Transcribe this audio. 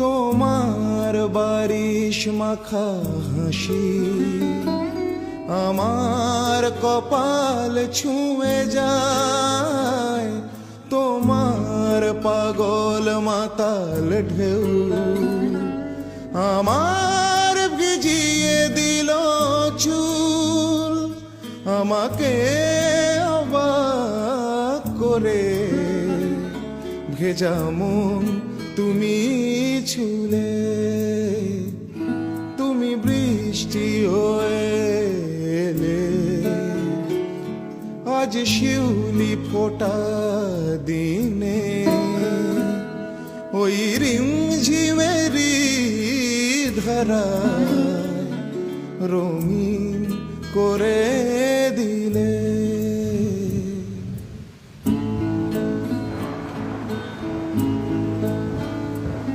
তোমার বারিশ মাখা হাসি আমার কপাল ছুঁয়ে যায়, তোমার পাগল মাতাল ঢেউ আমার ভিজিয়ে দিল চুল, আমাকে অবাক করে ভেজা মন তুমি ছুলে, তুমি বৃষ্টি হয়ে এলে আজ শিউলি ফোটা দিনে, ওই রিমঝিমেরি ধারায় রঙিন করে দিলে।